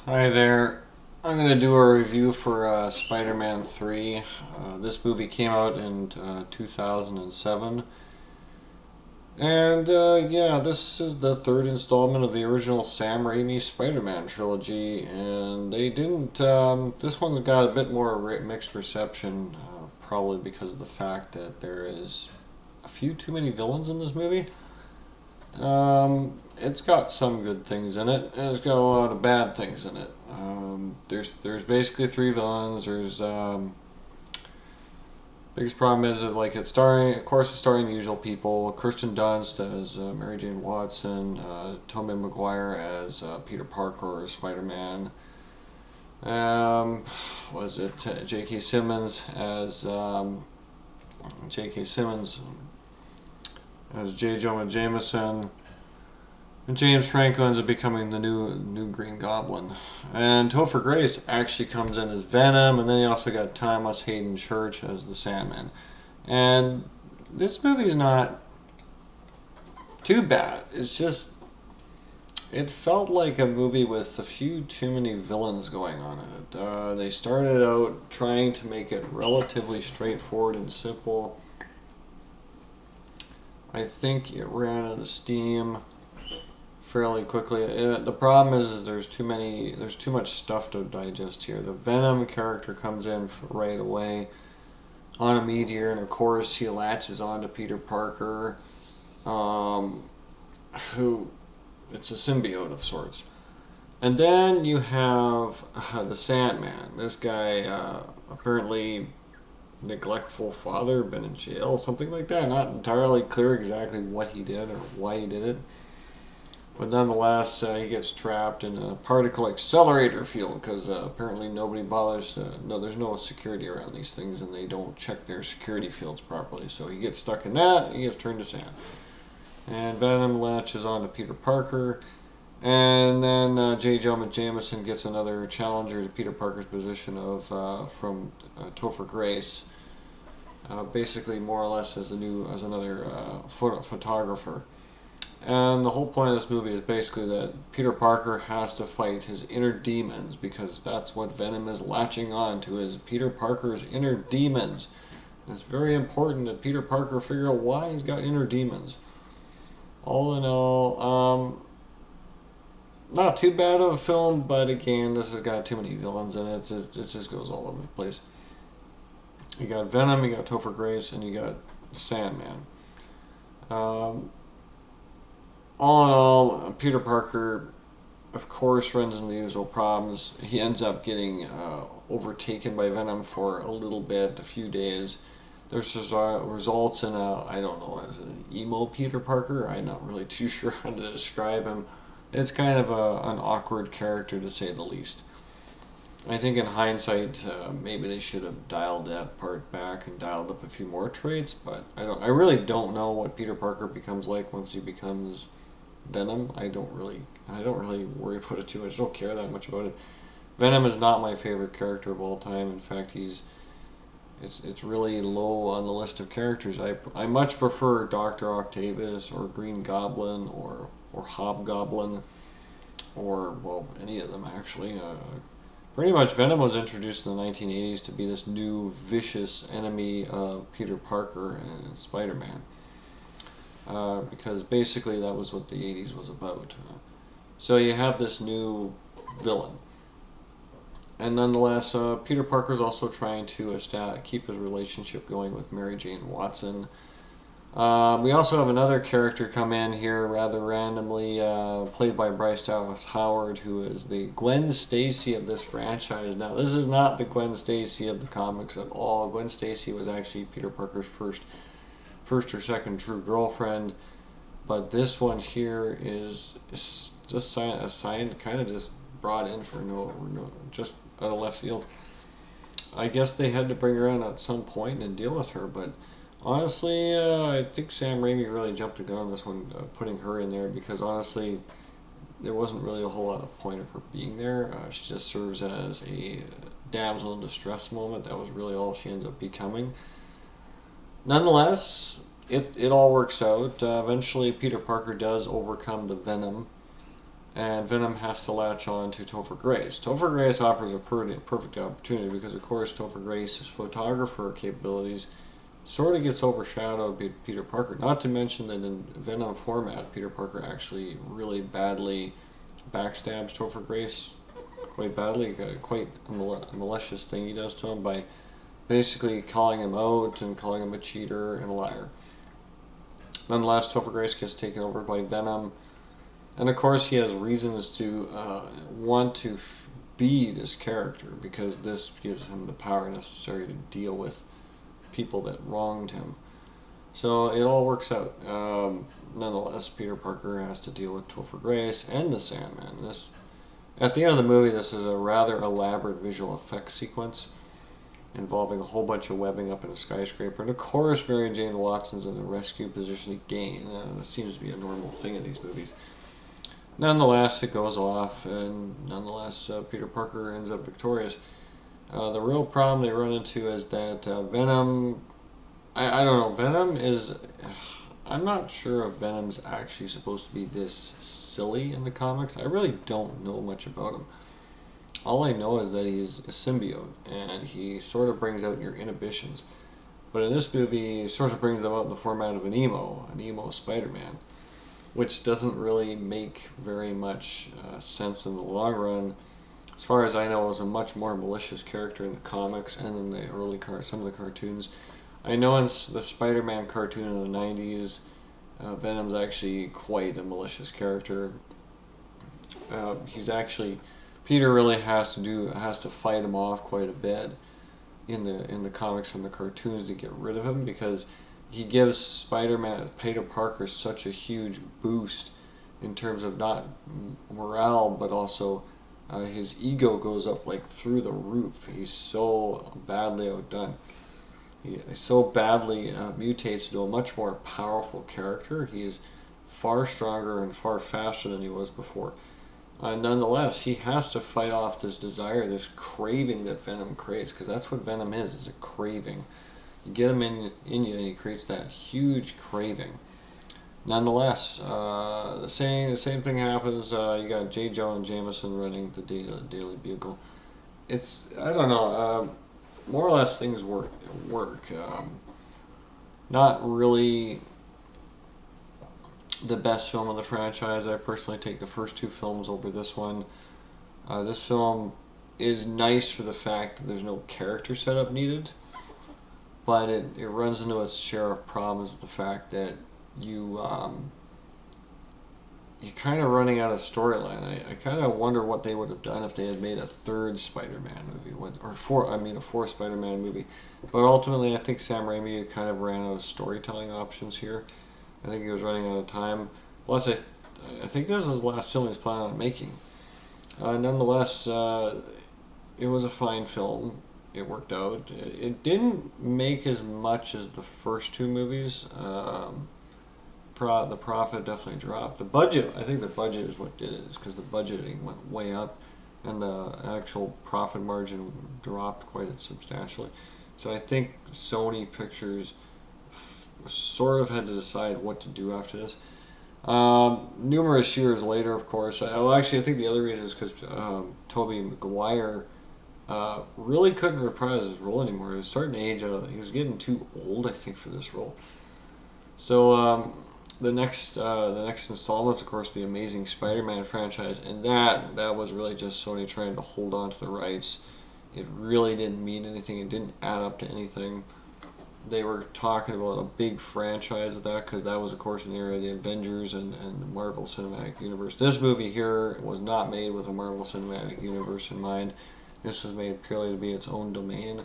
Hi there. I'm going to do a review for Spider-Man 3. This movie came out in 2007. And yeah, this is the third installment of the original Sam Raimi Spider-Man trilogy. And they didn't. This one's got a bit more mixed reception, probably because of the fact that there is a few too many villains in this movie. It's got some good things in it, and it's got a lot of bad things in it. There's basically three villains. There's biggest problem is that like it's starring, of course, it's starring the usual people. Kirsten Dunst as Mary Jane Watson, Tobey Maguire as Peter Parker or Spider Man. Was it J.K. Simmons as J.K. Simmons as J. Jonah Jameson. And James Franco ends up becoming the new Green Goblin. And Topher Grace actually comes in as Venom, and then you also got Thomas Hayden Church as the Sandman. And this movie's not too bad. It's just it felt like a movie with a few too many villains going on in it. They started out trying to make it relatively straightforward and simple. I think it ran out of steam fairly quickly. The problem is there's too much stuff to digest here. The Venom character comes in right away on a meteor, and of course he latches on to Peter Parker, um, who it's a symbiote of sorts. And then you have the Sandman. This guy apparently neglectful father, been in jail, something like that. Not entirely clear exactly what he did or why he did it. But nonetheless, he gets trapped in a particle accelerator field because apparently nobody bothers. No, there's no security around these things, and they don't check their security fields properly. So he gets stuck in that. And he gets turned to sand. And Venom latches on to Peter Parker, and then J. Jonah Jameson gets another challenger to Peter Parker's position of from Topher Grace, basically more or less as another photographer. And the whole point of this movie is basically that Peter Parker has to fight his inner demons because that's what Venom is latching on to is Peter Parker's inner demons. And it's very important that Peter Parker figure out why he's got inner demons. All in all, not too bad of a film, but again, this has got too many villains in it. It just goes all over the place. You got Venom, you got Topher Grace, and you got Sandman. Um, all in all, Peter Parker, of course, runs into the usual problems. He ends up getting overtaken by Venom for a little bit, a few days. This results in I don't know, is it an emo Peter Parker? I'm not really too sure how to describe him. It's kind of an awkward character to say the least. I think in hindsight, maybe they should have dialed that part back and dialed up a few more traits. But I really don't know what Peter Parker becomes like once he becomes Venom. I don't really worry about it too much. I don't care that much about it. Venom is not my favorite character of all time. In fact, it's really low on the list of characters. I much prefer Doctor Octavius or Green Goblin or Hobgoblin or well any of them actually. Pretty much Venom was introduced in the 1980s to be this new vicious enemy of Peter Parker and Spider-Man. Because basically that was what the 80s was about. So you have this new villain. And nonetheless, Peter Parker's also trying to keep his relationship going with Mary Jane Watson. We also have another character come in here rather randomly, played by Bryce Dallas Howard, who is the Gwen Stacy of this franchise. Now, this is not the Gwen Stacy of the comics at all. Gwen Stacy was actually Peter Parker's first or second true girlfriend, but this one here is just assigned, kind of just brought in for no just out of left field. I guess they had to bring her in at some point and deal with her, but honestly, I think Sam Raimi really jumped the gun on this one, putting her in there because honestly, there wasn't really a whole lot of point of her being there. She just serves as a damsel in distress moment. That was really all she ends up becoming. Nonetheless, it all works out. Eventually, Peter Parker does overcome the Venom, and Venom has to latch on to Topher Grace. Topher Grace offers a perfect opportunity because, of course, Topher Grace's photographer capabilities sort of gets overshadowed by Peter Parker. Not to mention that in Venom format, Peter Parker actually really badly backstabs Topher Grace quite badly, quite a malicious thing he does to him by basically calling him out and calling him a cheater and a liar. Nonetheless, Topher Grace gets taken over by Venom, and of course he has reasons to want to be this character because this gives him the power necessary to deal with people that wronged him. So it all works out. Nonetheless, Peter Parker has to deal with Topher Grace and the Sandman. At the end of the movie, this is a rather elaborate visual effects sequence involving a whole bunch of webbing up in a skyscraper. And of course, Mary Jane Watson's in a rescue position again. This seems to be a normal thing in these movies. Nonetheless, it goes off, and nonetheless, Peter Parker ends up victorious. The real problem they run into is that Venom... I don't know, Venom is... I'm not sure if Venom's actually supposed to be this silly in the comics. I really don't know much about him. All I know is that he's a symbiote, and he sort of brings out your inhibitions. But in this movie, he sort of brings them out in the format of an emo Spider-Man, which doesn't really make very much sense in the long run. As far as I know, it was a much more malicious character in the comics and in the early some of the cartoons. I know in the Spider-Man cartoon in the 90s, Venom's actually quite a malicious character. He's actually... Peter really has to fight him off quite a bit in the comics and the cartoons to get rid of him because he gives Spider-Man, Peter Parker, such a huge boost in terms of not morale but also his ego goes up like through the roof. He's so badly outdone. He so badly mutates into a much more powerful character. He is far stronger and far faster than he was before. Nonetheless, he has to fight off this desire, this craving that Venom creates, because that's what Venom is a craving. You get him in you, and he creates that huge craving. Nonetheless, the same thing happens. You got J. Jonah Jameson running the Daily Bugle. It's, I don't know, more or less things work. Not really the best film of the franchise. I personally take the first two films over this one. This film is nice for the fact that there's no character setup needed, but it runs into its share of problems with the fact that you're kind of running out of storyline. I kind of wonder what they would have done if they had made a third Spider-Man movie, a fourth Spider-Man movie. But ultimately, I think Sam Raimi kind of ran out of storytelling options here. I think he was running out of time. Plus, I think this was the last film he was planning on making. Nonetheless, it was a fine film. It worked out. It didn't make as much as the first two movies. The profit definitely dropped. The budget, I think the budget is what did it, is because the budgeting went way up and the actual profit margin dropped quite substantially. So I think Sony Pictures sort of had to decide what to do after this. Numerous years later, of course, I think the other reason is because Tobey Maguire really couldn't reprise his role anymore. He was starting to age out. He was getting too old, I think, for this role. So the next installment is, of course, the Amazing Spider-Man franchise, and that was really just Sony trying to hold on to the rights. It really didn't mean anything. It didn't add up to anything. They were talking about a big franchise of that because that was, of course, in the era of the Avengers and the Marvel Cinematic Universe. This movie here was not made with a Marvel Cinematic Universe in mind. This was made purely to be its own domain.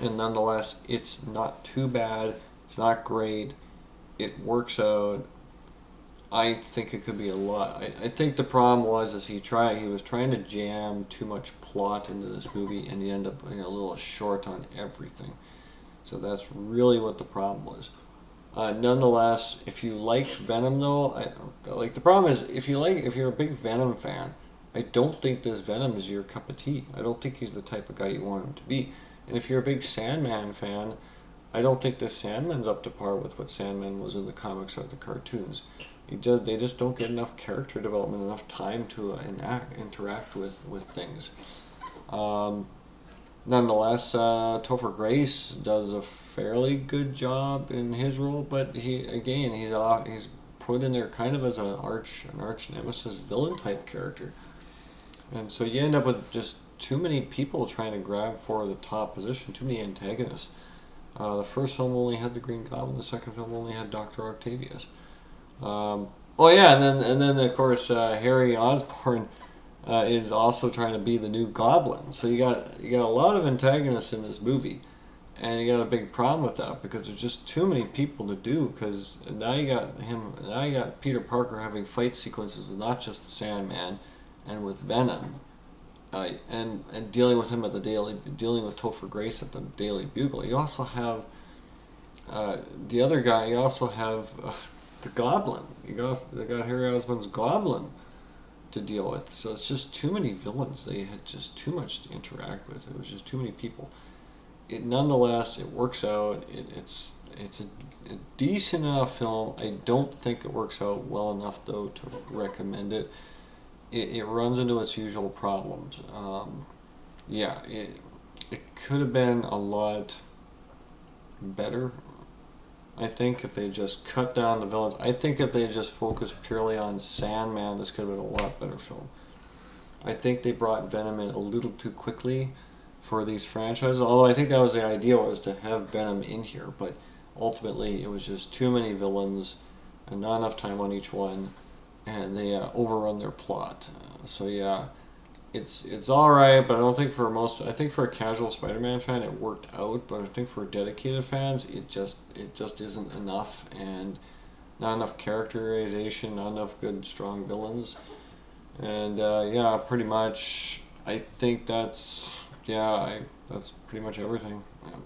And nonetheless, it's not too bad. It's not great. It works out. I think it could be a lot. I think the problem was he was trying to jam too much plot into this movie, and he ended up being a little short on everything. So that's really what the problem was. Nonetheless, if you like Venom, though, the problem is if you're a big Venom fan, I don't think this Venom is your cup of tea. I don't think he's the type of guy you want him to be. And if you're a big Sandman fan, I don't think this Sandman's up to par with what Sandman was in the comics or the cartoons. they just don't get enough character development, enough time to interact with things. Um, Nonetheless, Topher Grace does a fairly good job in his role, but he's put in there kind of as an arch nemesis villain type character, and so you end up with just too many people trying to grab for the top position, too many antagonists. The first film only had the Green Goblin. The second film only had Doctor Octavius. Oh yeah, and then of course Harry Osborn is also trying to be the new Goblin. So you got a lot of antagonists in this movie, and you got a big problem with that because there's just too many people to do. Because now you got Peter Parker having fight sequences with not just the Sandman, and with Venom, and dealing with him at the dealing with Topher Grace at the Daily Bugle. You also have the other guy. You also have the Goblin. They got Harry Osborn's Goblin to deal with. So it's just too many villains. They had just too much to interact with. It was just too many people. Nonetheless, it works out. It's a decent enough film. I don't think it works out well enough though to recommend it. It runs into its usual problems. Yeah, it could have been a lot better. I think if they just cut down the villains, I think if they just focused purely on Sandman, this could have been a lot better film. I think they brought Venom in a little too quickly for these franchises. Although I think that was the idea, was to have Venom in here, but ultimately it was just too many villains and not enough time on each one, and they overrun their plot. So yeah, it's all right, but I don't think for most. I think for a casual Spider-Man fan, it worked out, but I think for dedicated fans, it just isn't enough, and not enough characterization, not enough good strong villains, and yeah, pretty much. I think that's pretty much everything. Yeah.